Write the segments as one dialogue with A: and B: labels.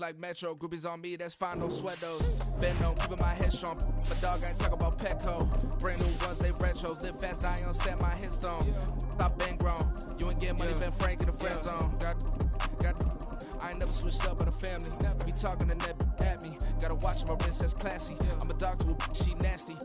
A: Like Metro, groupies on me, that's fine, no sweat those. Bend on, keeping my head strong. My dog, I ain't talk about Petco. Brand new ones, they retros. Live fast, I ain't on set, my headstone. Stop been grown. You ain't get money, been Frank in the friend zone. I ain't never switched up on the family. Be talking to net at me. Gotta watch my wrist, that's classy. I'm a dog to a she nasty.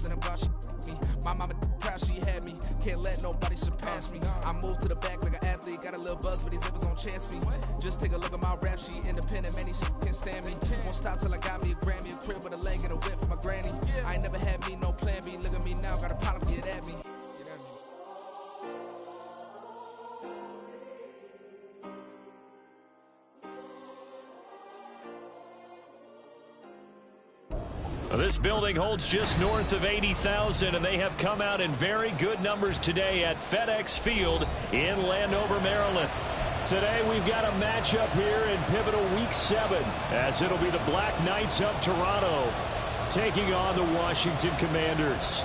A: And about she me. My mama proud she had me. Can't let nobody surpass me. I move to the back like an athlete. Got a little buzz, but these zippers don't chance me. Just take a look at my rap sheet. Independent, man, these can't stand me. Won't stop till I got me a Grammy, a crib with a leg and a whip for my granny. I ain't never had me no plan B. Look at me now, got a problem, get at me.
B: This building holds just north of 80,000, and they have come out in very good numbers today at FedEx Field in Landover, Maryland. Today we've got a matchup here in pivotal Week 7, as it'll be the Black Knights of Toronto taking on the Washington Commanders.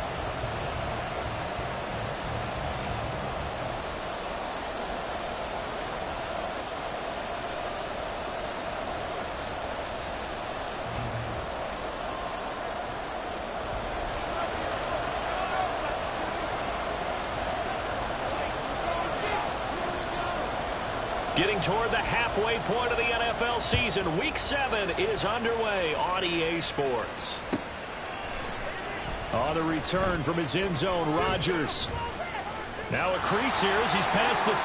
B: Getting toward the halfway point of the NFL season, Week 7 is underway on EA Sports. On the return from his end zone, Rodgers. Now a crease here as he's past the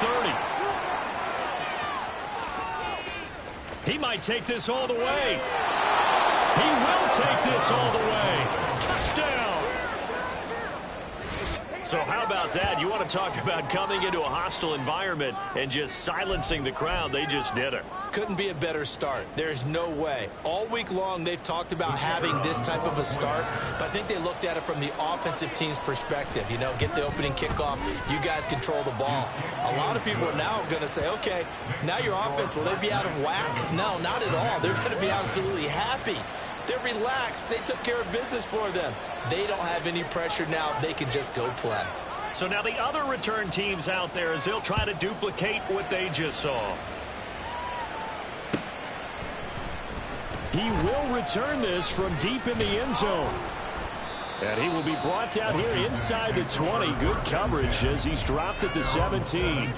B: 30. He might take this all the way. He will take this all the way. Touchdown. So how about that? You want to talk about coming into a hostile environment and just silencing the crowd. They just did it.
C: Couldn't be a better start. There's no way. All week long they've talked about having this type of a start, but I think they looked at it from the offensive team's perspective. You know, get the opening kickoff. You guys control the ball. A lot of people are now going to say, okay, now your offense, will they be out of whack? No, not at all. They're going to be absolutely happy. They're relaxed. They took care of business for them. They don't have any pressure now. They can just go play.
B: So now the other return teams out there as they'll try to duplicate what they just saw. He will return this from deep in the end zone. And he will be brought down here inside the 20. Good coverage as he's dropped at the 17.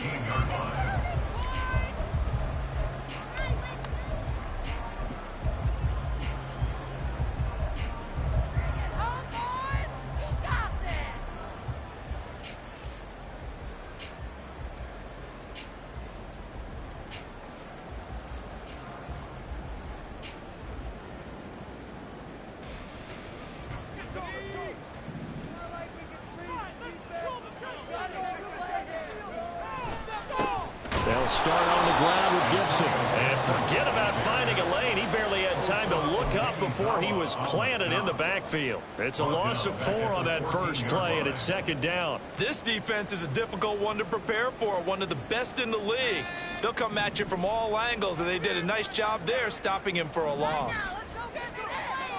B: They'll start on the ground with Gibson. And forget about finding a lane. He barely had time to look up before he was planted in the backfield. It's a loss of 4 on that first play, and it's second down.
C: This defense is a difficult one to prepare for, one of the best in the league. They'll come at you from all angles, and they did a nice job there stopping him for a loss.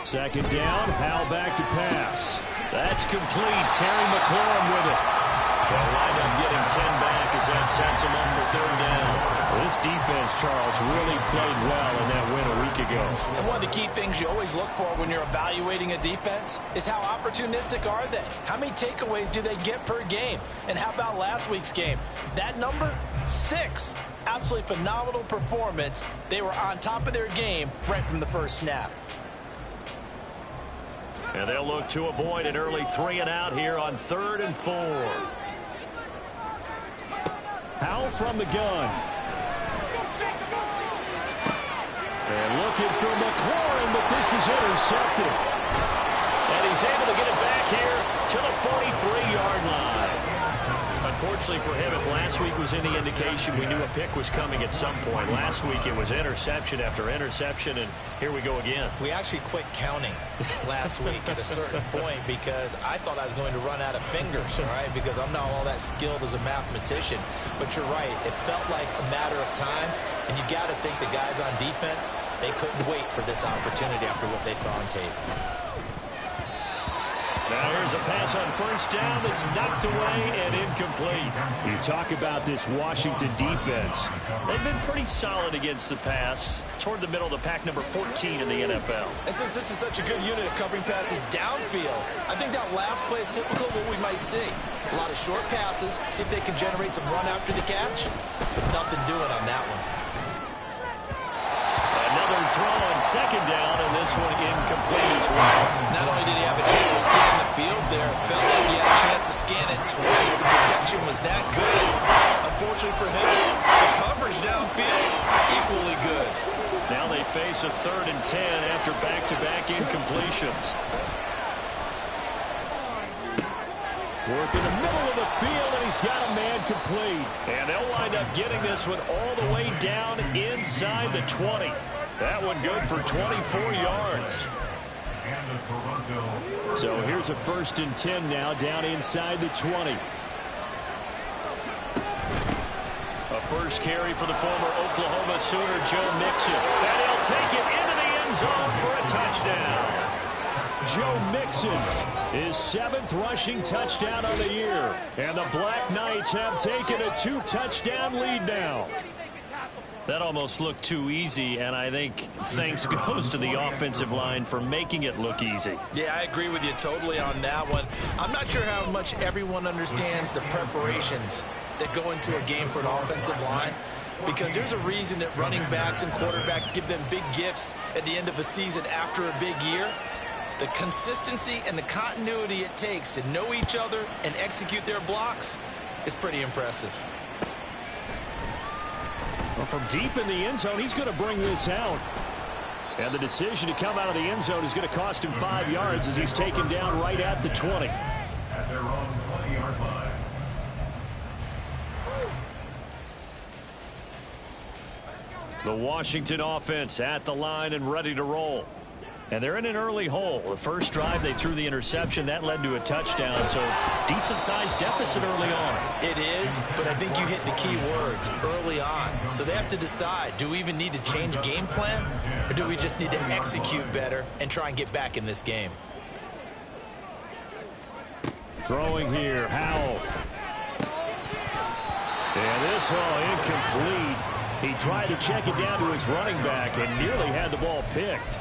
B: Second down, Howell back to pass. That's complete. Terry McLaurin with it. They'll wind up getting 10 back as that sets them up for third down. This defense, Charles, really played well in that win a week ago.
D: And one of the key things you always look for when you're evaluating a defense is how opportunistic are they? How many takeaways do they get per game? And how about last week's game? That number, 6. Absolutely phenomenal performance. They were on top of their game right from the first snap.
B: And they'll look to avoid an early 3 and out here on 3rd and 4. Howell from the gun. And looking for McLaurin, but this is intercepted. And he's able to get it back here to the 43-yard line. Unfortunately for him, if last week was any indication, we knew a pick was coming at some point. Last week it was interception after interception, and here we go again.
C: We actually quit counting last week at a certain point because I thought I was going to run out of fingers, all right, because I'm not all that skilled as a mathematician. But you're right. It felt like a matter of time, and you got to think the guys on defense, they couldn't wait for this opportunity after what they saw on tape.
B: Now here's a pass on first down that's knocked away and incomplete. You talk about this Washington defense. They've been pretty solid against the pass. Toward the middle of the pack, number 14 in the NFL.
C: And since this is such a good unit of covering passes downfield, I think that last play is typical of what we might see. A lot of short passes, see if they can generate some run after the catch, but nothing doing on that one.
B: Another throw on second down, and this one incomplete as well.
C: Not only did he have a chance to scan the field there, it felt like he had a chance to scan it twice. The protection was that good. Unfortunately for him, the coverage downfield, equally good.
B: Now they face a 3rd and 10 after back-to-back incompletions. Working the middle of the field, and he's got a man complete. And they'll wind up getting this one all the way down inside the 20. That one good for 24 yards. So here's a 1st and 10 now down inside the 20. A first carry for the former Oklahoma Sooner, Joe Mixon. And he'll take it into the end zone for a touchdown. Joe Mixon, his 7th rushing touchdown of the year. And the Black Knights have taken a 2-touchdown lead now. That almost looked too easy, and I think thanks goes to the offensive line for making it look easy.
C: Yeah, I agree with you totally on that one. I'm not sure how much everyone understands the preparations that go into a game for an offensive line, because there's a reason that running backs and quarterbacks give them big gifts at the end of the season after a big year. The consistency and the continuity it takes to know each other and execute their blocks is pretty impressive.
B: Well, from deep in the end zone, he's going to bring this out. And the decision to come out of the end zone is going to cost him 5 yards as he's taken down right at the 20.
E: At their own 20-yard line.
B: The Washington offense at the line and ready to roll. And they're in an early hole. The first drive, they threw the interception. That led to a touchdown, so decent-sized deficit early on.
C: It is, but I think you hit the key words, early on. So they have to decide, do we even need to change game plan, or do we just need to execute better and try and get back in this game?
B: Throwing here, Howell. And this one incomplete. He tried to check it down to his running back and nearly had the ball picked.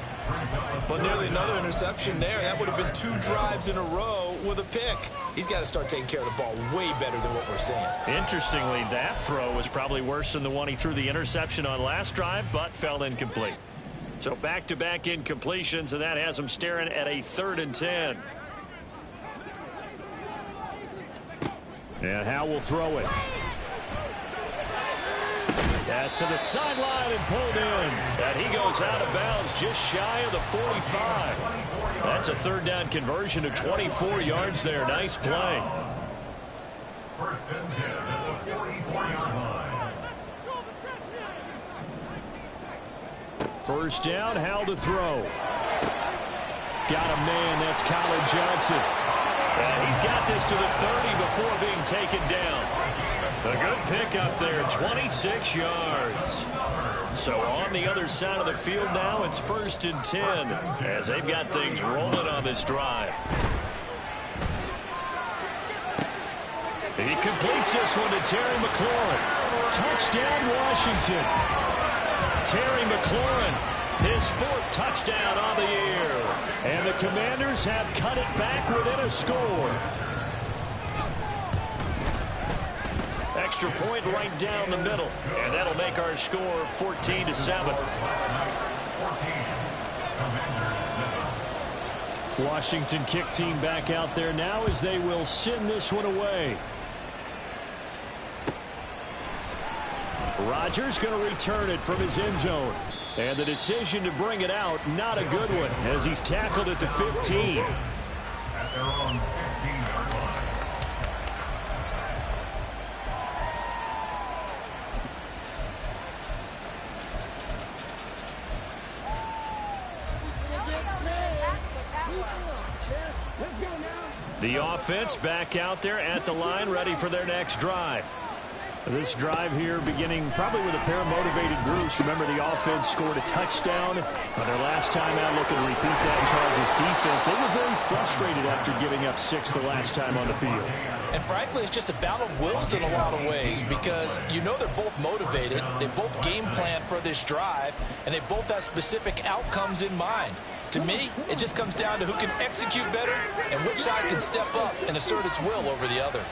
C: But nearly another interception there. That would have been 2 drives in a row with a pick. He's got to start taking care of the ball way better than what we're seeing.
B: Interestingly, that throw was probably worse than the one he threw the interception on last drive, but fell incomplete. So back-to-back incompletions, and that has him staring at a 3rd and 10. And Howell will throw it. Pass to the sideline and pulled in. And he goes out of bounds just shy of the 45. That's a 3rd down conversion to 24 yards there. Nice play.
E: 1st and 10 at the 44-yard line.
B: First down, Howell to throw. Got a man, that's Colin Johnson. And he's got this to the 30 before being taken down. A good pick up there, 26 yards. So on the other side of the field now, it's 1st and 10 as they've got things rolling on this drive. He completes this one to Terry McLaurin. Touchdown, Washington. Terry McLaurin, his 4th touchdown on the year. And the Commanders have cut it back within a score. Extra point right down the middle. And that'll make our score 14-7. Washington kick team back out there now as they will send this one away. Rodgers going to return it from his end zone. And the decision to bring it out, not a good one, as he's tackled at the 15.
E: At their own 15-yard line.
B: The offense back out there at the line, ready for their next drive. This drive here beginning probably with a pair of motivated groups. Remember, the offense scored a touchdown on their last time out. Looking to repeat that. Charles, as defense, they were very frustrated after giving up 6 the last time on the field.
D: And frankly, it's just a battle of wills in a lot of ways because you know they're both motivated, they both game plan for this drive, and they both have specific outcomes in mind. To me, it just comes down to who can execute better and which side can step up and assert its will over the other.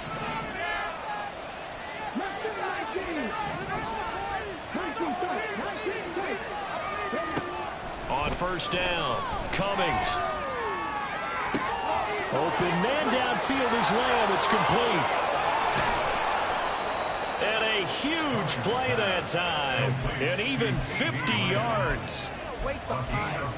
B: On first down, Cummings. Open man downfield is Lamb. It's complete. And a huge play that time. And even 50 yards.
A: Waste of time.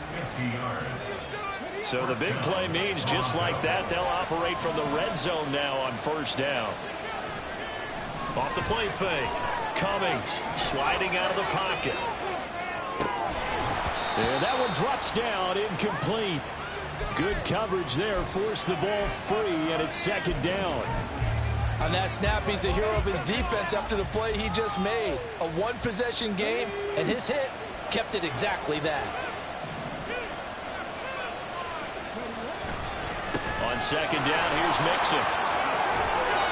B: So the big play means just like that, they'll operate from the red zone now on first down. Off the play fake. Cummings sliding out of the pocket. And that one drops down, incomplete. Good coverage there, forced the ball free, and it's second down.
D: On that snap, he's a hero of his defense after the play he just made. A one-possession game, and his hit kept it exactly that.
B: On second down, here's Mixon.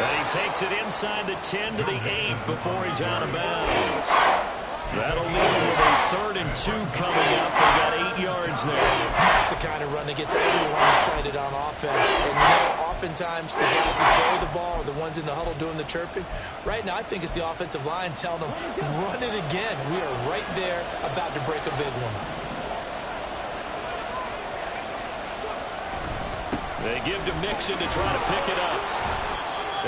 B: And he takes it inside the 10 to the 8 before he's out of bounds. That'll leave him with a 3rd and 2 coming up. They got 8 yards there.
C: That's the kind of run that gets everyone excited on offense. And, you know, oftentimes the guys who carry the ball are the ones in the huddle doing the chirping. Right now, I think it's the offensive line telling them, run it again. We are right there about to break a big one.
B: They give to Mixon to try to pick it up.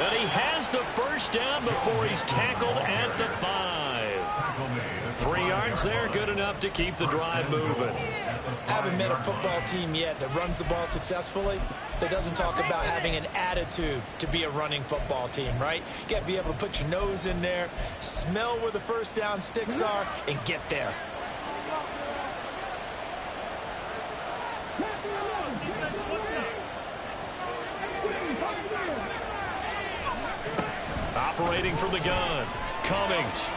B: And he has the first down before he's tackled at the 5. 3 yards there, good enough to keep the drive moving.
C: Haven't met a football team yet that runs the ball successfully that doesn't talk about having an attitude to be a running football team, right? You got to be able to put your nose in there, smell where the first down sticks are, and get there.
B: Operating from the gun, Cummings.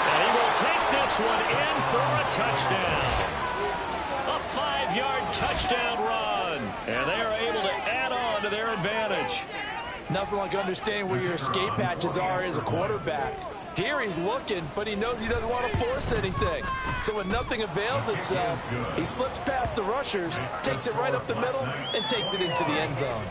B: And he will take this one in for a touchdown. A 5-yard touchdown run. And they are able to add on to their advantage.
D: Nothing like understanding where your escape hatches are as a quarterback. Here he's looking, but he knows he doesn't want to force anything. So when nothing avails itself, he slips past the rushers, takes it right up the middle, and takes it into the end zone.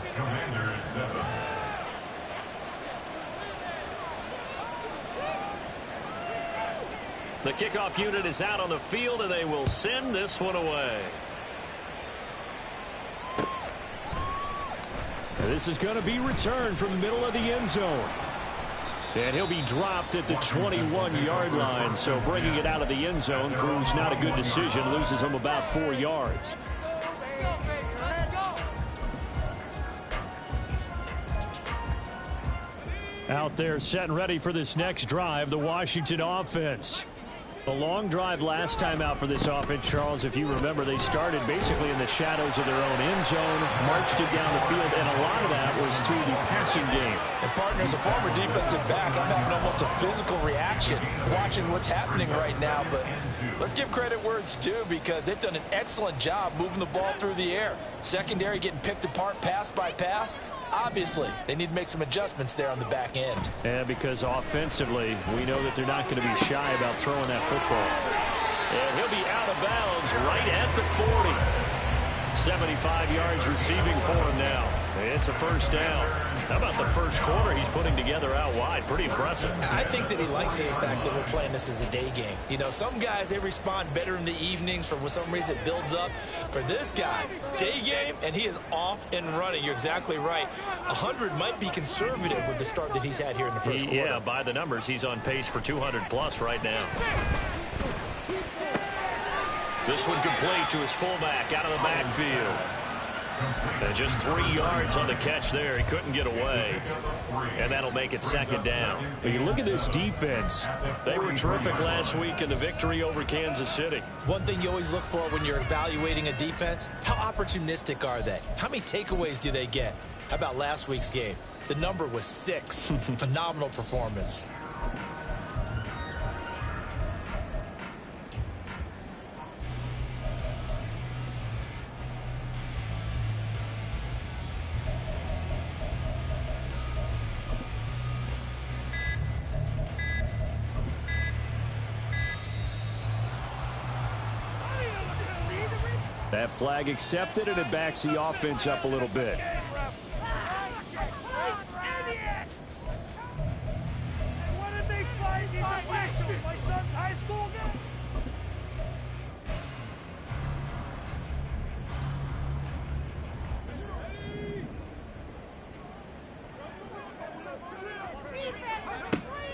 B: The kickoff unit is out on the field, and they will send this one away. This is going to be returned from the middle of the end zone. And he'll be dropped at the 21-yard line, so bringing it out of the end zone proves not a good decision, loses him about 4 yards. Out there set and ready for this next drive, the Washington offense. A long drive last time out for this offense, Charles. If you remember, they started basically in the shadows of their own end zone, marched it down the field, and a lot of that was through the passing game.
D: And partner, as a former defensive back, I'm having almost a physical reaction watching what's happening right now. But let's give credit where it's due because they've done an excellent job moving the ball through the air. Secondary getting picked apart pass by pass. Obviously, they need to make some adjustments there on the back end.
B: And because offensively, we know that they're not going to be shy about throwing that football. And he'll be out of bounds right at the 40. 75 yards receiving for him now. It's a first down. How about the first quarter he's putting together out wide? Pretty impressive.
C: I think that he likes the fact that we're playing this as a day game. You know, some guys, they respond better in the evenings. For some reason, it builds up. For this guy, day game, and he is off and running. You're exactly right. 100 might be conservative with the start that he's had here in the first quarter.
B: Yeah, by the numbers, he's on pace for 200-plus right now. This one complete to his fullback out of the backfield. And just 3 yards on the catch there. He couldn't get away. And that'll make it second down. But you look at this defense. They were terrific last week in the victory over Kansas City.
C: One thing you always look for when you're evaluating a defense, how opportunistic are they? How many takeaways do they get? How about last week's game? The number was 6. Phenomenal performance.
B: That flag accepted, and it backs the offense up a little bit.
F: What did they find these officials? My son's high school guy?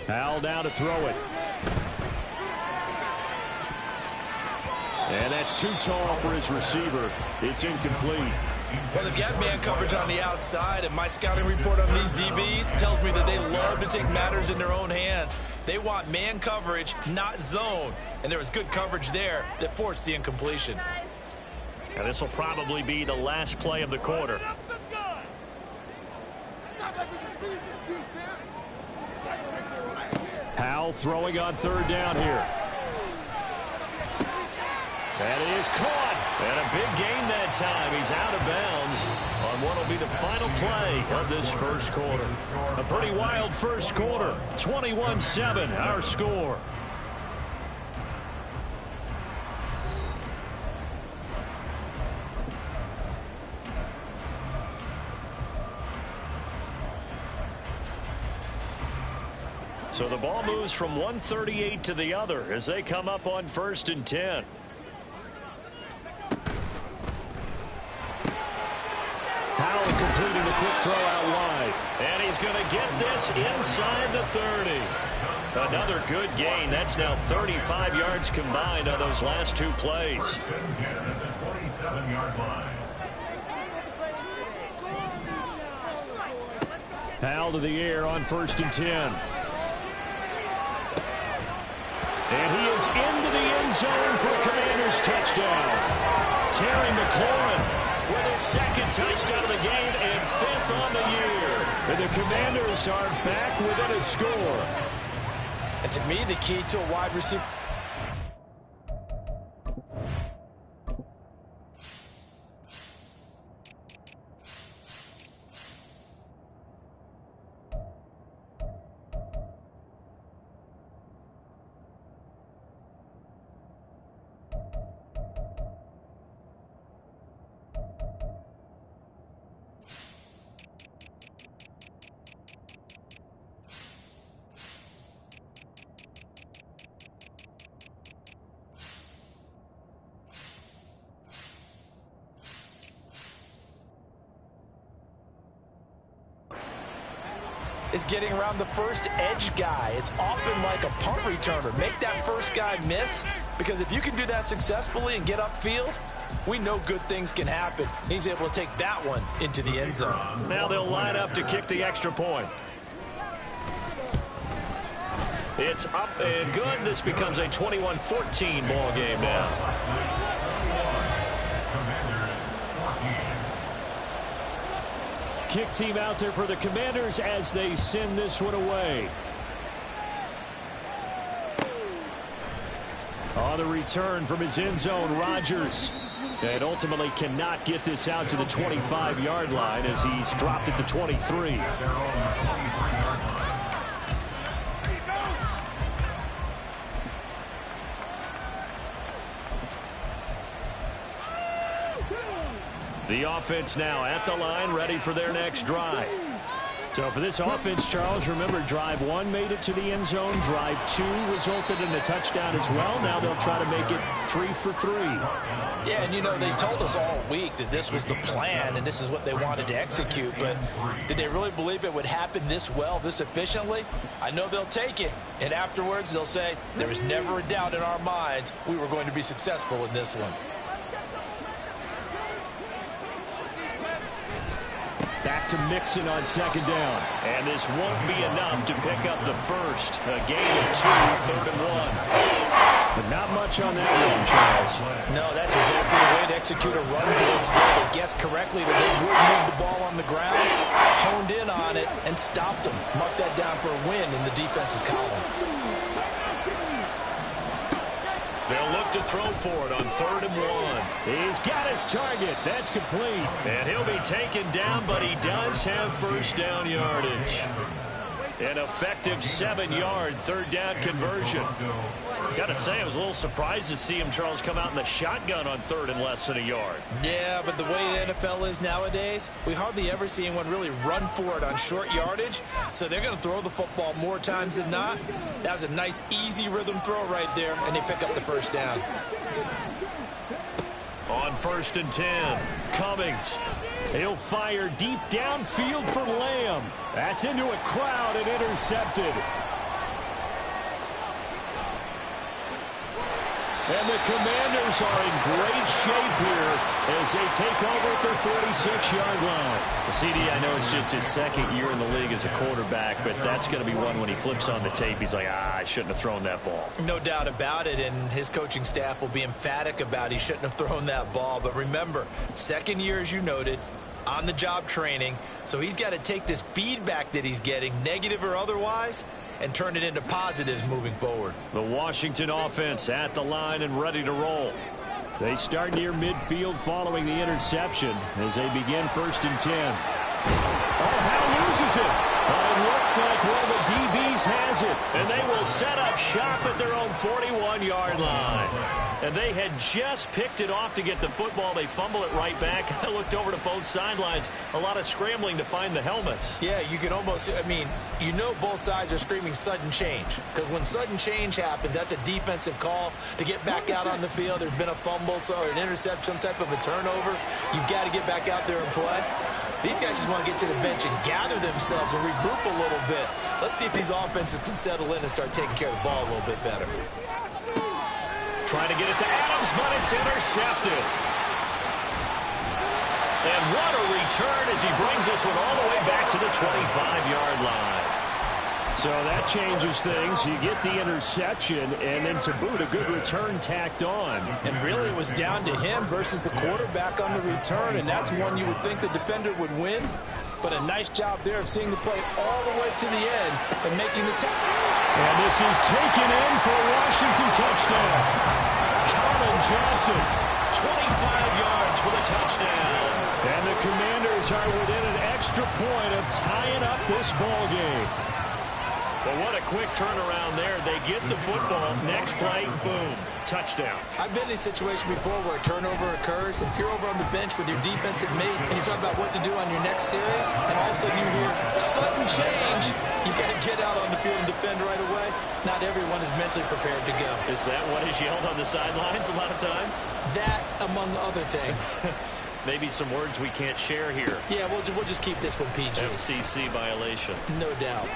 B: Howell down to throw it. And that's too tall for his receiver. It's incomplete.
C: Well, they've got man coverage on the outside, and my scouting report on these DBs tells me that they love to take matters in their own hands. They want man coverage, not zone. And there was good coverage there that forced the incompletion.
B: And this will probably be the last play of the quarter. Howell throwing on third down here. That is caught. And a big gain that time. He's out of bounds on what will be the final play of this first quarter. A pretty wild first quarter. 21-7, our score. So the ball moves from 138 to the other as they come up on 1st and 10. Howell completing the quick throw out wide. And he's going to get this inside the 30. Another good gain. That's now 35 yards combined on those last two plays.
E: 10 at the 27-yard line.
B: Howell to the air on 1st and 10. And he is into the end zone for a Commanders touchdown. Terry McLaurin with his second touchdown of the game and 5th on the year. And the Commanders are back within a score.
D: And to me, the key to a wide receiver. Is getting around the first edge guy. It's often like a punt returner. Make that first guy miss, because if you can do that successfully and get upfield, we know good things can happen. He's able to take that one into the end zone.
B: Now they'll line up to kick the extra point. It's up and good. This becomes a 21-14 ball game now. Kick team out there for the Commanders as they send this one away. On the return from his end zone, Rodgers. And ultimately cannot get this out to the 25-yard line as he's dropped at the 23. The offense now at the line, ready for their next drive. So for this offense, Charles, remember, drive 1 made it to the end zone. Drive 2 resulted in a touchdown as well. Now they'll try to make it 3 for 3.
D: Yeah, and you know, they told us all week that this was the plan and this is what they wanted to execute, but did they really believe it would happen this well, this efficiently? I know they'll take it, and afterwards they'll say, there was never a doubt in our minds we were going to be successful in this one.
B: Back to Mixon on 2nd down. And this won't be enough to pick up the first. A gain of 2, 3rd and 1. But not much on that one, Charles.
D: No, that's exactly the way to execute a run blitz there. They guessed correctly that they would move the ball on the ground, honed in on it, and stopped them. Mark that down for a win in the defense's column.
B: They'll look to throw for it on 3rd and 1. He's got his target. That's complete. And he'll be taken down, but he does have first down yardage. An effective 7-yard third down conversion. Got to say, I was a little surprised to see him, Charles, come out in the shotgun on third and less than a yard.
C: Yeah, but the way the NFL is nowadays, we hardly ever see anyone really run for it on short yardage. So they're going to throw the football more times than not. That was a nice, easy rhythm throw right there, and they pick up the first down.
B: On 1st and 10, Cummings. He'll fire deep downfield for Lamb. That's into a crowd and intercepted. And the Commanders are in great shape here as they take over at their 46-yard line. The CD, I know it's just his second year in the league as a quarterback, but that's going to be one when he flips on the tape. He's like, I shouldn't have thrown that ball.
C: No doubt about it, and his coaching staff will be emphatic about he shouldn't have thrown that ball. But remember, second year, as you noted, on-the-job training, so he's got to take this feedback that he's getting, negative or otherwise, and turn it into positives moving forward.
B: The Washington offense at the line and ready to roll. They start near midfield following the interception as they begin 1st and 10. Oh, Howe loses it. But it looks like one of the DBs has it. And they will set up shop at their own 41-yard line. And they had just picked it off to get the football. They fumble it right back. I looked over to both sidelines. A lot of scrambling to find the helmets.
C: Yeah, you can almost, I mean, you know both sides are screaming sudden change. Because when sudden change happens, that's a defensive call to get back out on the field. There's been a fumble or an interception, some type of a turnover. You've got to get back out there and play. These guys just want to get to the bench and gather themselves and regroup a little bit. Let's see if these offenses can settle in and start taking care of the ball a little bit better.
B: Trying to get it to Adams, but it's intercepted. And what a return as he brings this one all the way back to the 25-yard line. So that changes things. You get the interception, and then to boot, a good return tacked on.
D: And really it was down to him versus the quarterback on the return, and that's one you would think the defender would win. But a nice job there of seeing the play all the way to the end and making the tackle.
B: And this is taken in for a Washington touchdown. Colin Johnson, 25 yards for the touchdown. And the Commanders are within an extra point of tying up this ball game. But what a quick turnaround there. They get the football. Next play, boom, touchdown.
C: I've been in a situation before where a turnover occurs. If you're over on the bench with your defensive mate and you talk about what to do on your next series, and all of a sudden you hear sudden change, you've got to get out on the field and defend right away. Not everyone is mentally prepared to go.
B: Is that what is yelled on the sidelines a lot of times?
C: That, among other things.
B: Maybe some words we can't share here.
C: Yeah, we'll just keep this one PG.
B: FCC violation.
C: No doubt.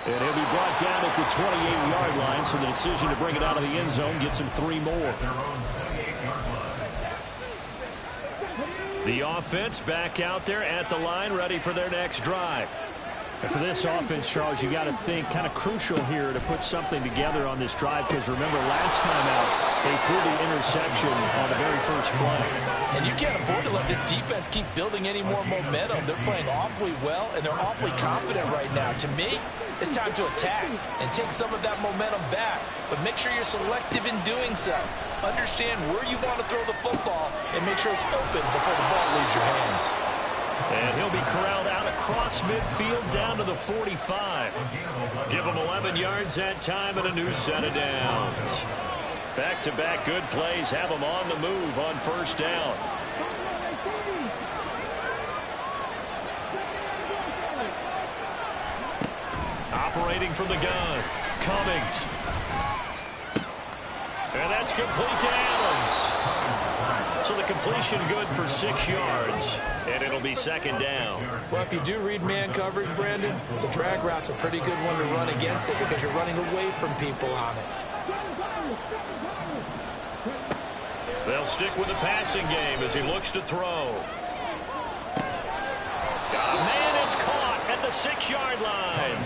B: And he'll be brought down at the 28-yard line, so the decision to bring it out of the end zone gets him 3 more. The offense back out there at the line, ready for their next drive. And for this offense, Charles, you got to think kind of crucial here to put something together on this drive, because remember last time out, they threw the interception on the very first play.
D: And you can't afford to let this defense keep building any more momentum. They're playing awfully well, and they're awfully confident right now. To me, it's time to attack and take some of that momentum back, but make sure you're selective in doing so. Understand where you want to throw the football and make sure it's open before the ball leaves your hands.
B: And he'll be corralled out across midfield down to the 45. Give him 11 yards that time and a new set of downs. Back-to-back good plays have him on the move on first down. Operating from the gun, Cummings. And that's complete to Adams. So the completion good for 6 yards, and it'll be second down.
C: Well, if you do read man coverage, Brandon, the drag route's a pretty good one to run against it because you're running away from people on it.
B: They'll stick with the passing game as he looks to throw. Man, it's caught at the 6-yard line.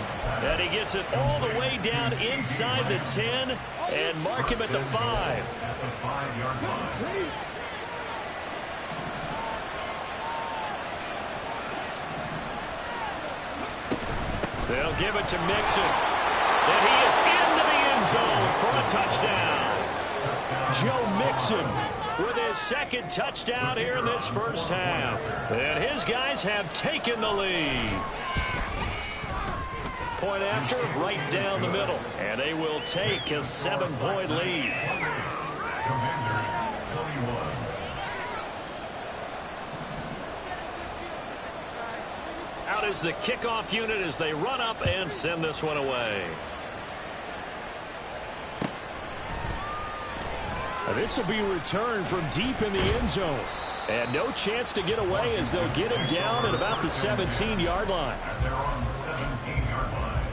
B: And he gets it all the way down inside the 10 and mark him at the 5. They'll give it to Mixon. And he is into the end zone for a touchdown. Joe Mixon with his second touchdown here in this first half. And his guys have taken the lead. point after, right down the middle. And they will take a 7-point lead.
E: Commanders 21.
B: Out is the kickoff unit as they run up and send this one away. This will be returned from deep in the end zone. And no chance to get away as they'll get him down at about the 17-yard line.
E: At their own 17-yard line.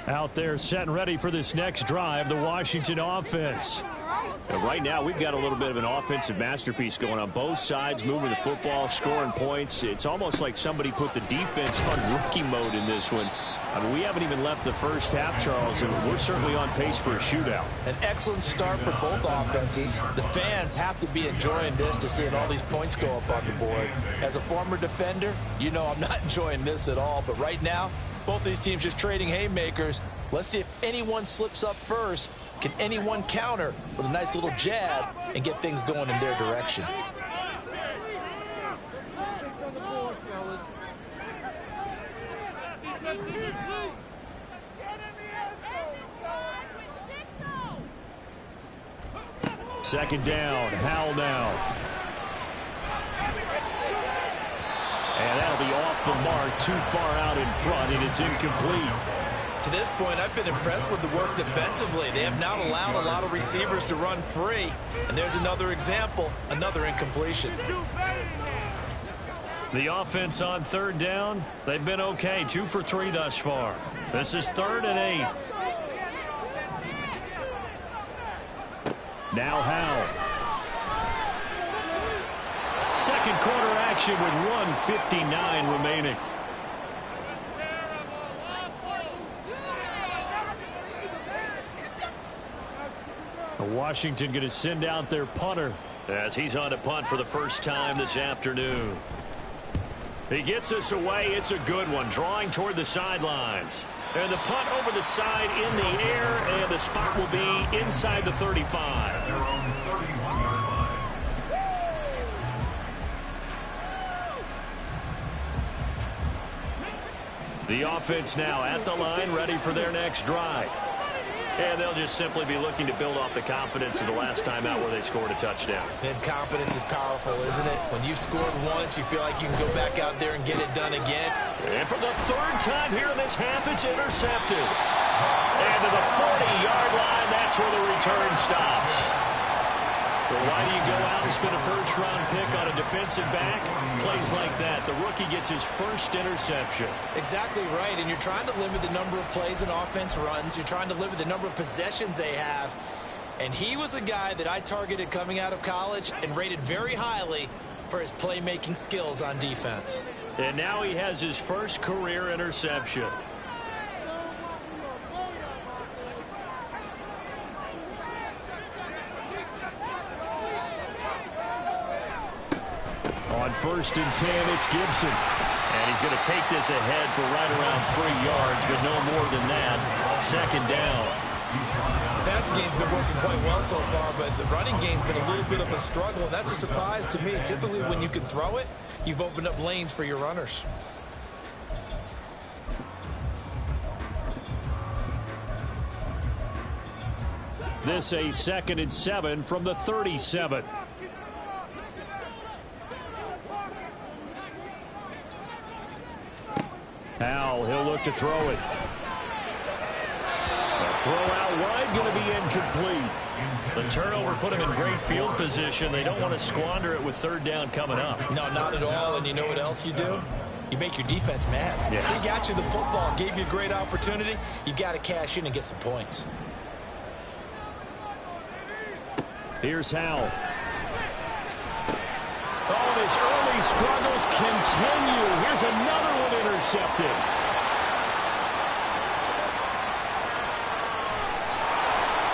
B: Out there set and ready for this next drive, the Washington offense. And right now, we've got a little bit of an offensive masterpiece going on both sides, moving the football, scoring points. It's almost like somebody put the defense on rookie mode in this one. I mean, we haven't even left the first half, Charles, and we're certainly on pace for a shootout.
C: An excellent start for both offenses. The fans have to be enjoying this to seeing all these points go up on the board. As a former defender, you know I'm not enjoying this at all. But right now, both these teams just trading haymakers. Let's see if anyone slips up first. Can anyone counter with a nice little jab and get things going in their direction?
B: Second down, Howell now. And that'll be off the mark, too far out in front, and it's incomplete.
C: To this point, I've been impressed with the work defensively. They have not allowed a lot of receivers to run free. And there's another example, another incompletion.
B: The offense on third down, they've been okay, 2 for 3 thus far. This is 3rd and 8. Now Howell. Second quarter action with 1:59 remaining. Washington going to send out their punter as he's on to punt for the first time this afternoon. He gets us away. It's a good one, drawing toward the sidelines. And the punt over the side in the air, and the spot will be inside the 35.
E: Their own 31-yard line.
B: The offense now at the line, ready for their next drive. And they'll just simply be looking to build off the confidence of the last time out where they scored a touchdown.
C: And confidence is powerful, isn't it? When you've scored once, you feel like you can go back out there and get it done again.
B: And for the 3rd time here in this half, it's intercepted. And to the 40-yard line, that's where the return stops. Well, why do you go out and spend a first-round pick on a defensive back? Plays like that. The rookie gets his first interception.
C: Exactly right, and you're trying to limit the number of plays an offense runs. You're trying to limit the number of possessions they have. And he was a guy that I targeted coming out of college and rated very highly for his playmaking skills on defense.
B: And now he has his first career interception. On 1st and 10, it's Gibson. And he's going to take this ahead for right around 3 yards, but no more than that. 2nd down.
C: The passing game's been working quite well so far, but the running game's been a little bit of a struggle. That's a surprise to me. Typically, when you can throw it, you've opened up lanes for your runners.
B: This a 2nd and 7 from the 37. Howell, he'll look to throw it. The throw out wide going to be incomplete. The turnover put him in great field position. They don't want to squander it with 3rd down coming up.
C: No, not at all. And you know what else you do? You make your defense mad.
B: Yeah.
C: They got you the football, gave you a great opportunity. You got to cash in and get some points.
B: Here's Howell. Oh, and his early struggles continue. Here's another one intercepted.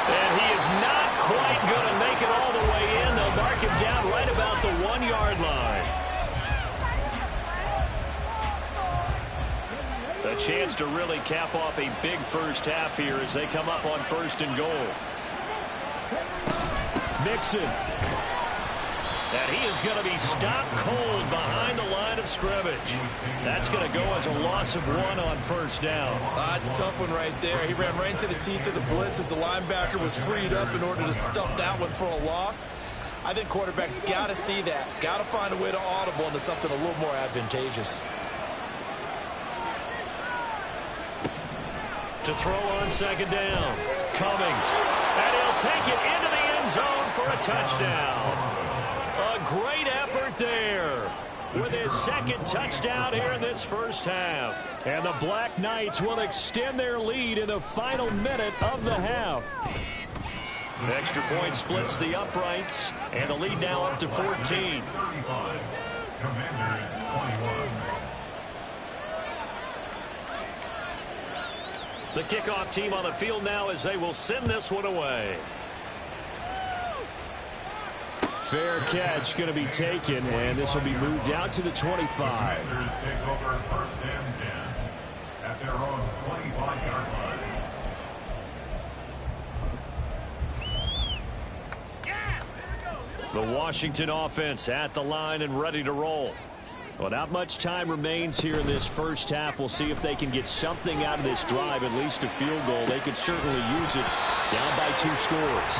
B: And he is not quite going to make it all the way in. They'll mark him down right about the 1-yard line. A chance to really cap off a big first half here as they come up on 1st and goal. Mixon. And he is going to be stopped cold behind the line of scrimmage. That's going to go as a loss of 1 on first down.
C: That's a tough one right there. He ran right into the teeth of the blitz as the linebacker was freed up in order to stuff that one for a loss. I think quarterbacks got to see that. Got to find a way to audible into something a little more advantageous.
B: To throw on second down. Cummings. And he'll take it into the end zone for a touchdown. A great effort there with his second touchdown here in this first half. And the Black Knights will extend their lead in the final minute of the half. The extra point splits the uprights, and the lead now up to 14.
E: Commanders 21.
B: The kickoff team on the field now as they will send this one away. Fair catch going to be taken, and this will be moved out to the 25.
E: Commanders take over first and 10 at their own 25-yard line.
B: The Washington offense at the line and ready to roll. Well, not much time remains here in this first half. We'll see if they can get something out of this drive, at least a field goal. They could certainly use it down by 2 scores.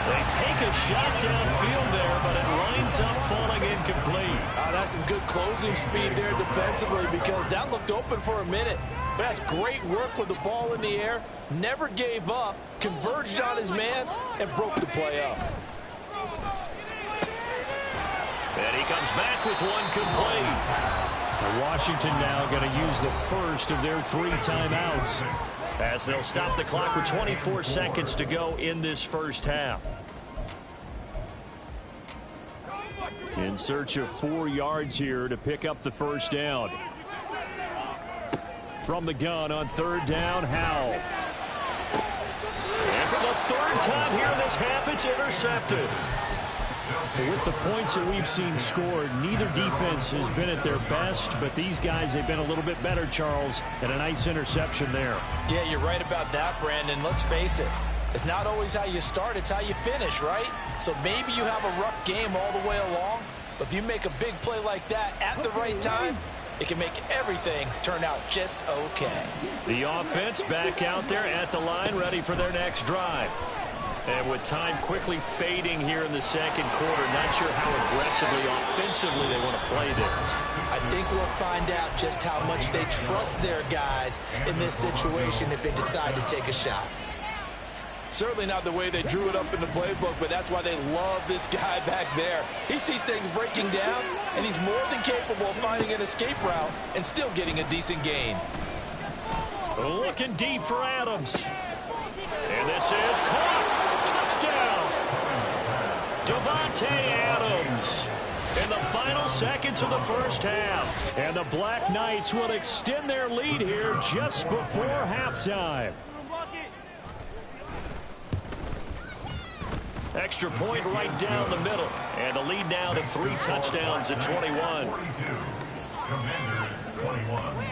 B: They take a shot downfield there, but it lines up falling incomplete.
D: That's some good closing speed there defensively because that looked open for a minute. But that's great work with the ball in the air. Never gave up, converged on his man, and broke the play up.
B: And he comes back with one complete. Washington now going to use the first of their 3 timeouts as they'll stop the clock with 24 seconds to go in this first half. In search of 4 yards here to pick up the first down. From the gun on 3rd down, Howell. And for the 3rd time here in this half, it's intercepted. With the points that we've seen scored, neither defense has been at their best, but these guys, they've been a little bit better, Charles, and a nice interception there.
D: Yeah, you're right about that, Brandon. Let's face it. It's not always how you start, it's how you finish, right? So maybe you have a rough game all the way along, but if you make a big play like that at the right time, it can make everything turn out just okay.
B: The offense back out there at the line, ready for their next drive. And with time quickly fading here in the second quarter, not sure how aggressively, offensively they want to play this.
C: I think we'll find out just how much they trust their guys in this situation if they decide to take a shot.
D: Certainly not the way they drew it up in the playbook, but that's why they love this guy back there. He sees things breaking down, and he's more than capable of finding an escape route and still getting a decent gain.
B: Looking deep for Adams. And this is caught. Touchdown. Davante Adams in the final seconds of the first half. And the Black Knights will extend their lead here just before halftime. Extra point right down the middle. And the lead now to 3 touchdowns at 21.
E: Commanders 21.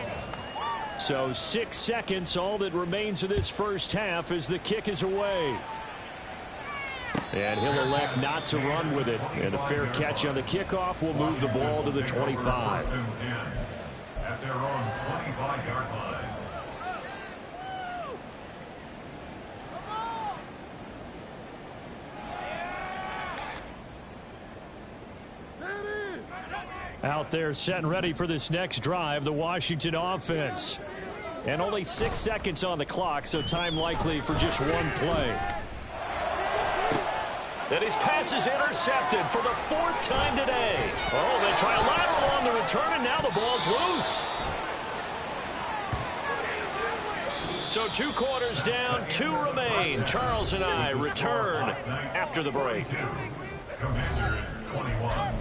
B: So 6 seconds, all that remains of this first half as the kick is away. And he'll elect not to run with it. And a fair catch on the kickoff will move the ball to the 25.
E: At their own 25-yard line.
B: Out there set and ready for this next drive, the Washington offense. And only 6 seconds on the clock, so time likely for just one play. And his pass is intercepted for the 4th time today. Oh, they try a lateral on the return, and now the ball's loose. So 2 quarters down, 2 remain. Charles and I return after the break.
E: Commanders 21.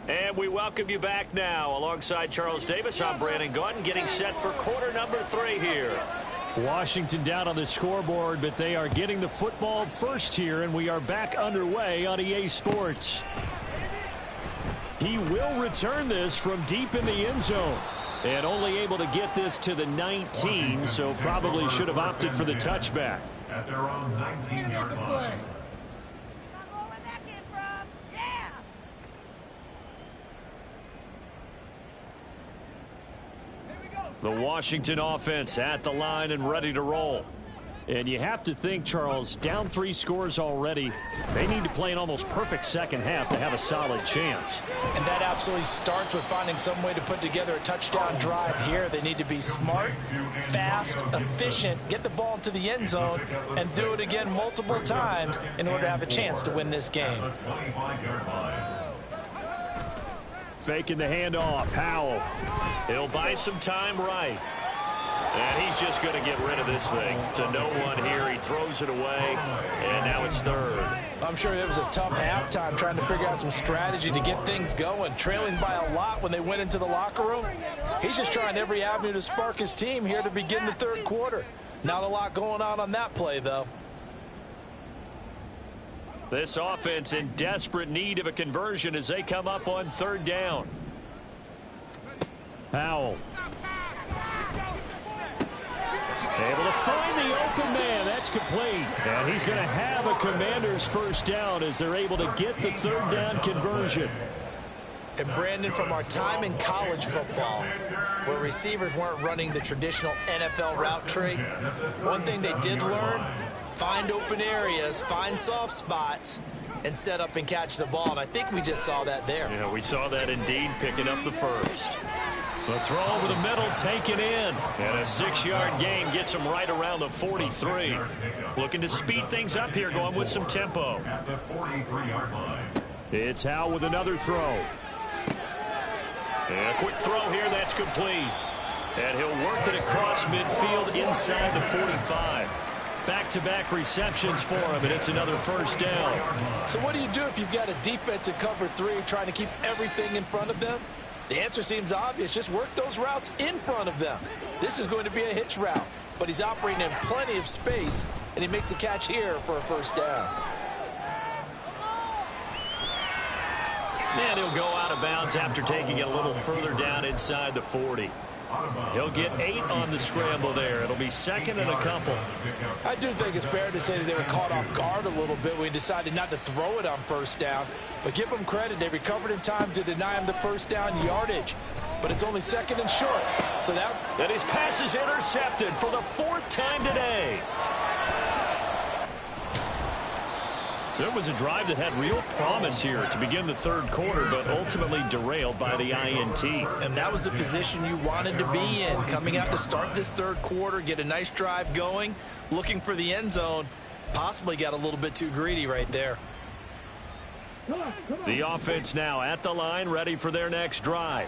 B: And we welcome you back now. Alongside Charles Davis, I'm Brandon Gordon, getting set for quarter number 3 here. Washington down on the scoreboard, but they are getting the football first here, and we are back underway on EA Sports. He will return this from deep in the end zone. And only able to get this to the 19, so probably should have opted for the touchback.
E: At their own 19-yard line.
B: The Washington offense at the line and ready to roll. And you have to think, Charles, down 3 scores already. They need to play an almost perfect second half to have a solid chance.
D: And that absolutely starts with finding some way to put together a touchdown drive here. They need to be smart, fast, efficient, get the ball into the end zone, and do it again multiple times in order to have a chance to win this game.
B: Faking the handoff. Howell. He'll buy some time right. And he's just going to get rid of this thing to no one here. He throws it away, and now it's third.
D: I'm sure it was a tough halftime trying to figure out some strategy to get things going, trailing by a lot when they went into the locker room. He's just trying every avenue to spark his team here to begin the third quarter. Not a lot going on that play, though.
B: This offense in desperate need of a conversion as they come up on third down. Howell. Able to find the open man. That's complete. And he's going to have a Commanders first down as they're able to get the third down conversion.
C: And Brandon, from our time in college football, where receivers weren't running the traditional NFL route tree, one thing they did learn, find open areas, find soft spots, and set up and catch the ball. And I think we just saw that there.
B: Yeah, we saw that indeed, picking up the first. The throw over the middle, taken in. And a 6-yard gain gets him right around the 43. Looking to speed things up here, going with some tempo.
E: At the 43-yard line.
B: It's Howell with another throw. And a quick throw here, that's complete. And he'll work it across midfield inside the 45. Back-to-back receptions for him, and it's another first down.
D: So what do you do if you've got a defense in cover 3 trying to keep everything in front of them? The answer seems obvious. Just work those routes in front of them. This is going to be a hitch route, but he's operating in plenty of space, and he makes the catch here for a first down.
B: And he'll go out of bounds after taking it a little further down inside the 40. He'll get 8 on the scramble there. It'll be second and a couple.
D: I do think it's fair to say that they were caught off guard a little bit when he decided not to throw it on first down. But give them credit. They recovered in time to deny him the first down yardage. But it's only second and short. So that
B: his pass is intercepted for the 4th time today. So it was a drive that had real promise here to begin the third quarter, but ultimately derailed by the INT.
C: And that was the position you wanted to be in, coming out to start this third quarter, get a nice drive going, looking for the end zone. Possibly got a little bit too greedy right there.
B: The offense now at the line, ready for their next drive.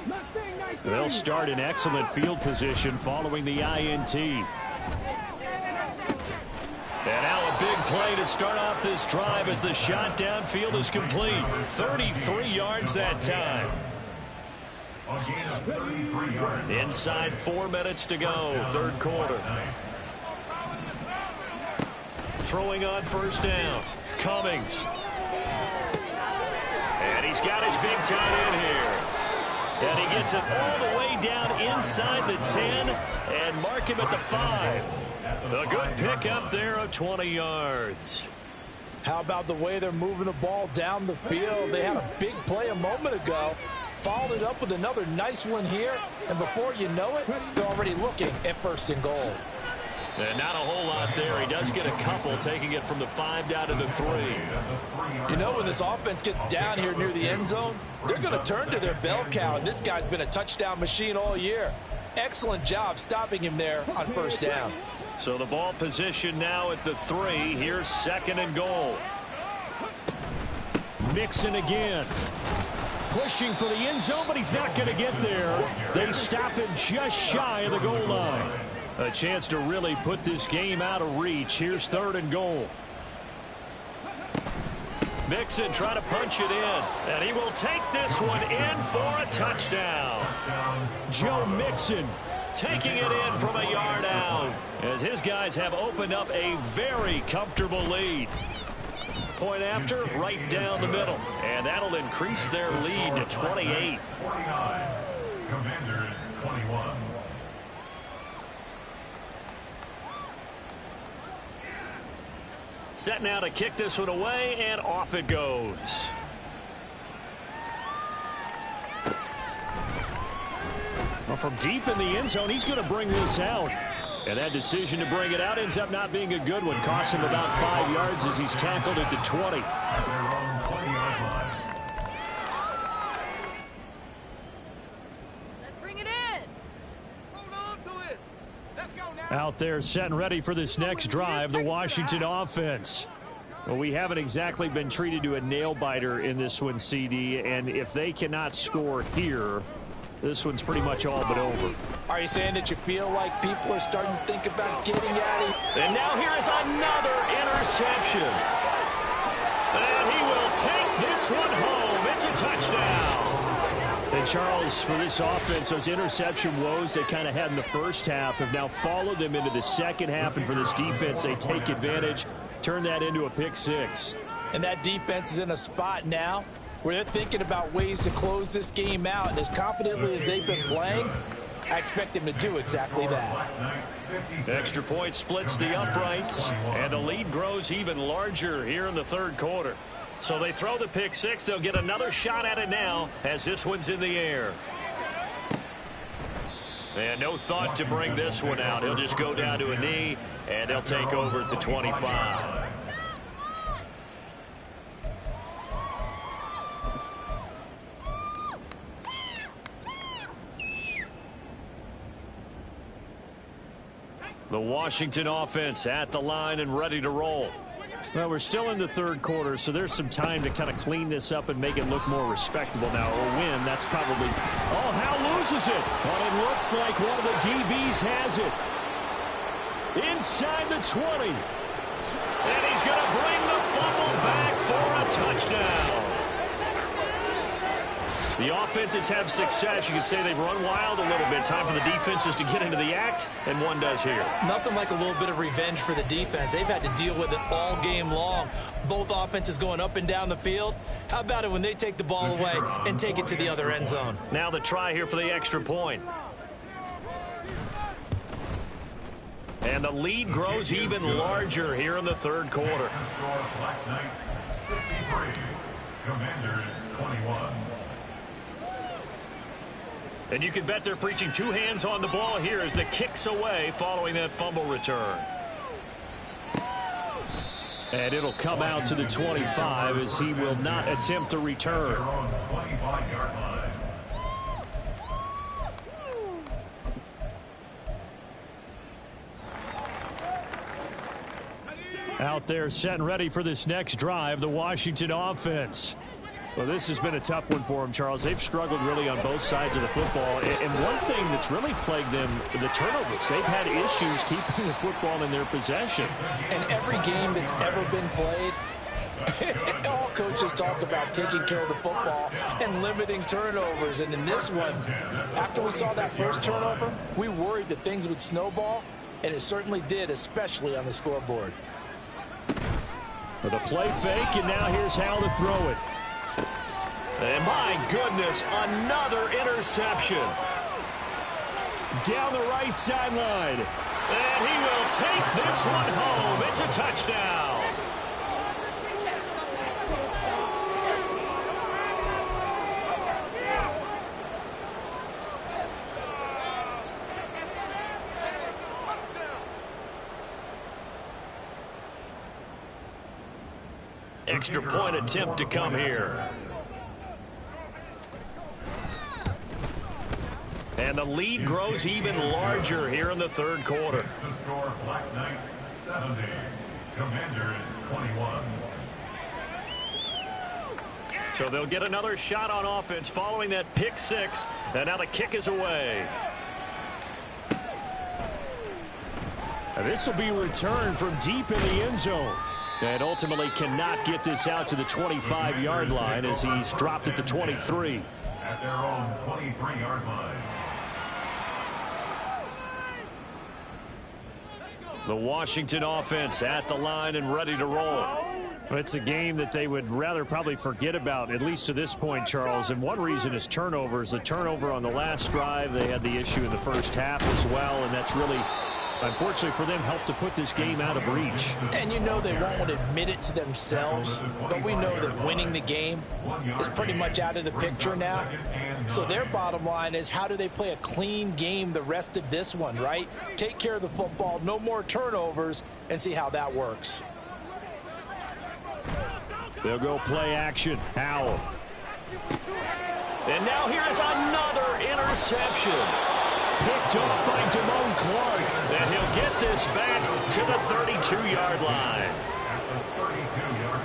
B: They'll start in excellent field position following the INT. And now a big play to start off this drive as the shot downfield is complete. 33 yards that time. Inside 4 minutes to go, third quarter. Throwing on first down. Cummings. And he's got his big tight end here. And he gets it all the way down inside the 10 and mark him at the 5. A good pick up there of 20 yards.
D: How about the way they're moving the ball down the field? They had a big play a moment ago. Followed it up with another nice one here. And before you know it, they're already looking at first and goal.
B: And not a whole lot there. He does get a couple, taking it from the 5 down to the 3.
D: You know, when this offense gets down here near the end zone, they're going to turn to their bell cow. And this guy's been a touchdown machine all year. Excellent job stopping him there on first down.
B: So the ball position now at the 3. Here's second and goal. Mixon again. Pushing for the end zone, but he's not going to get there. They stop him just shy of the goal line. A chance to really put this game out of reach. Here's third and goal. Mixon trying to punch it in. And he will take this one in for a touchdown. Joe Mixon taking it in from a yard out as his guys have opened up a very comfortable lead. point after, right down the middle. And that'll increase their lead to 28.
E: 49. Commanders 21.
B: Set now to kick this one away, and off it goes. Well, from deep in the end zone, he's going to bring this out. And that decision to bring it out ends up not being a good one. Costs him about 5 yards as he's tackled at the 20.
E: At their own 20-yard line.
G: Let's bring it in.
F: Hold on to it. Let's go now.
B: Out there set and ready for this next drive, the Washington offense. Well, we haven't exactly been treated to a nail-biter in this one, CD. And if they cannot score here, this one's pretty much all but over.
D: Are you saying that you feel like people are starting to think about getting at it?
B: And now here is another interception. And he will take this one home. It's a touchdown. And Charles, for this offense, those interception woes they kind of had in the first half have now followed them into the second half. And for this defense, they take advantage, turn that into a pick six.
D: And that defense is in a spot now where they're thinking about ways to close this game out. And as confidently as they've been playing, I expect them to do exactly that.
B: Extra point splits the uprights, and the lead grows even larger here in the third quarter. So they throw the pick six. They'll get another shot at it now as this one's in the air. And no thought to bring this one out. He'll just go down to a knee, and they'll take over at the 25. The Washington offense at the line and ready to roll. Well, we're still in the third quarter, so there's some time to kind of clean this up and make it look more respectable now. Or win, that's probably... Oh, Hal loses it. But it looks like one of the DBs has it. Inside the 20. And he's going to bring the fumble back for a touchdown. The offenses have success. You can say they've run wild a little bit. Time for the defenses to get into the act, and one does here.
C: Nothing like a little bit of revenge for the defense. They've had to deal with it all game long. Both offenses going up and down the field. How about it when they take the ball away and take it to the other end zone?
B: Now the try here for the extra point. And the lead grows even larger here in the third quarter.
E: Black Knights 63. Commanders 21.
B: And you can bet they're preaching two hands on the ball here as the kick's away following that fumble return. And it'll come out to the 25 as he will not attempt to return.
E: Their own 25-yard line.
B: Out there set and ready for this next drive, the Washington offense. Well, this has been a tough one for them, Charles. They've struggled really on both sides of the football. And one thing that's really plagued them, the turnovers. They've had issues keeping the football in their possession.
D: And every game that's ever been played, all coaches talk about taking care of the football and limiting turnovers. And in this one, after we saw that first turnover, we worried that things would snowball, and it certainly did, especially on the scoreboard.
B: With a play fake, and now here's how to throw it. And my goodness, another interception. Down the right sideline. And he will take this one home. It's a touchdown. Extra point attempt to come here. And the lead grows even larger here in the third quarter.
E: The score, Black Knights 70. Commanders 21.
B: So they'll get another shot on offense following that pick six. And now the kick is away. And this will be returned from deep in the end zone. And ultimately cannot get this out to the 25-yard line as he's dropped at the 23.
E: At their own 23-yard line.
B: The Washington offense at the line and ready to roll. It's a game that they would rather probably forget about, at least to this point, Charles. And one reason is turnovers. The turnover on the last drive, they had the issue in the first half as well, and that's really, unfortunately for them, helped to put this game out of reach.
D: And you know they won't admit it to themselves, but we know that winning the game is pretty much out of the picture now. So their bottom line is, how do they play a clean game the rest of this one, right? Take care of the football, no more turnovers, and see how that works.
B: They'll go play action. Howell. And now here's another interception. Picked up by Damone Clark. And he'll get this back to the 32-yard line.
E: At the 32-yard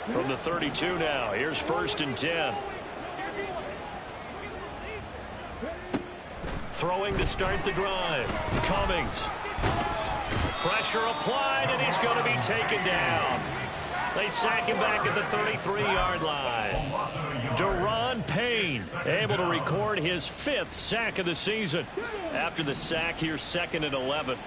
E: line.
B: From the 32 now, here's 1st and 10. Throwing to start the drive. Cummings. Pressure applied, and he's going to be taken down. They sack him back at the 33-yard line. Deron Payne able to record his 5th sack of the season. After the sack, here's 2nd and 11.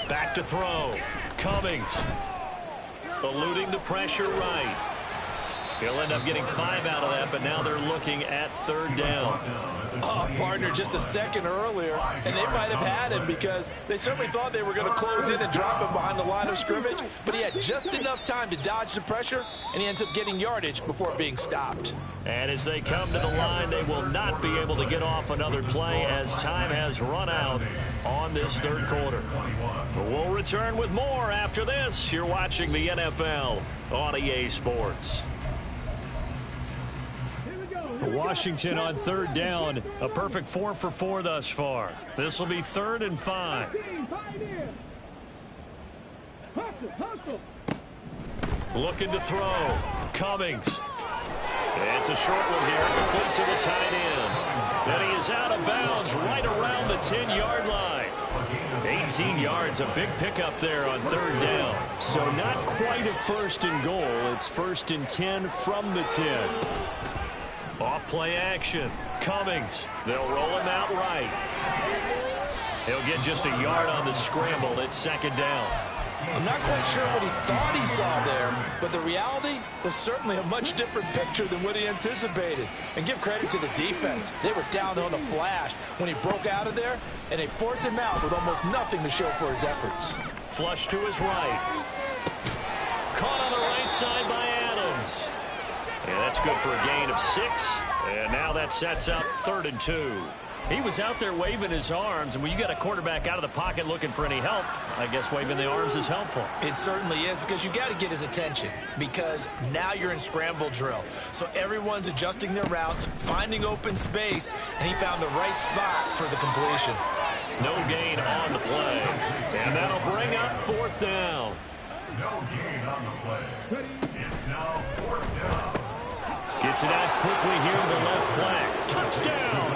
B: Back to throw. Cummings. Eluding the pressure right. He'll end up getting 5 out of that, but now they're looking at 3rd down.
D: Oh, partner, just a second earlier, and they might have had him because they certainly thought they were going to close in and drop him behind the line of scrimmage, but he had just enough time to dodge the pressure, and he ends up getting yardage before being stopped.
B: And as they come to the line, they will not be able to get off another play as time has run out on this 3rd quarter. We'll return with more after this. You're watching the NFL on EA Sports. Washington on 3rd down. A perfect 4 for 4 thus far. This will be 3rd and 5. Looking to throw. Cummings. It's a short one here. Complete to the tight end. And he is out of bounds right around the 10-yard line. 18 yards, a big pickup there on 3rd down. So not quite a 1st and goal. It's 1st and 10 from the 10. Off play action. Cummings. They'll roll him out right. He'll get just a yard on the scramble. It's 2nd down.
D: I'm not quite sure what he thought he saw there, but the reality was certainly a much different picture than what he anticipated. And give credit to the defense. They were down on a flash when he broke out of there, and they forced him out with almost nothing to show for his efforts.
B: Flush to his right. Caught on the right side by Adams. And that's good for a gain of 6. And now that sets up 3rd and 2. He was out there waving his arms, and when you got a quarterback out of the pocket looking for any help, I guess waving the arms is helpful.
C: It certainly is, because you got to get his attention, because now you're in scramble drill. So everyone's adjusting their routes, finding open space, and he found the right spot for the completion.
B: No gain on the play. And that'll bring up 4th down.
E: No gain on the play. It's now 4th down.
B: Gets it out quickly here to the left flank. Touchdown!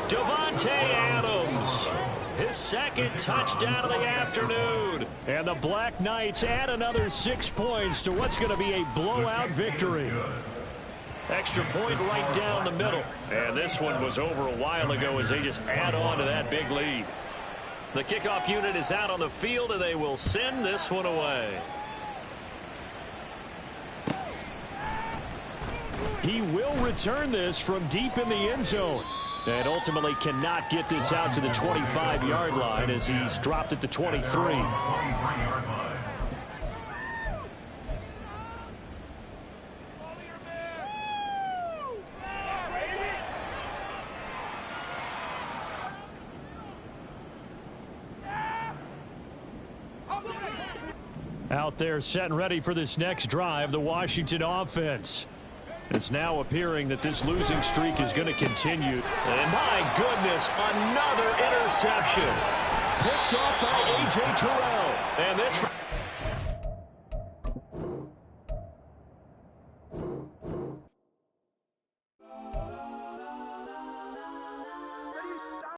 B: Davante Adams. His 2nd touchdown of the afternoon. And the Black Knights add another 6 points to what's going to be a blowout victory. Extra point right down the middle. And this one was over a while ago as they just add on to that big lead. The kickoff unit is out on the field, and they will send this one away. He will return this from deep in the end zone. And ultimately cannot get this out to the 25-yard line as he's dropped at the 23. Out there set and ready for this next drive, the Washington offense. It's now appearing that this losing streak is going to continue. And my goodness, another interception. Picked off by A.J. Terrell. And this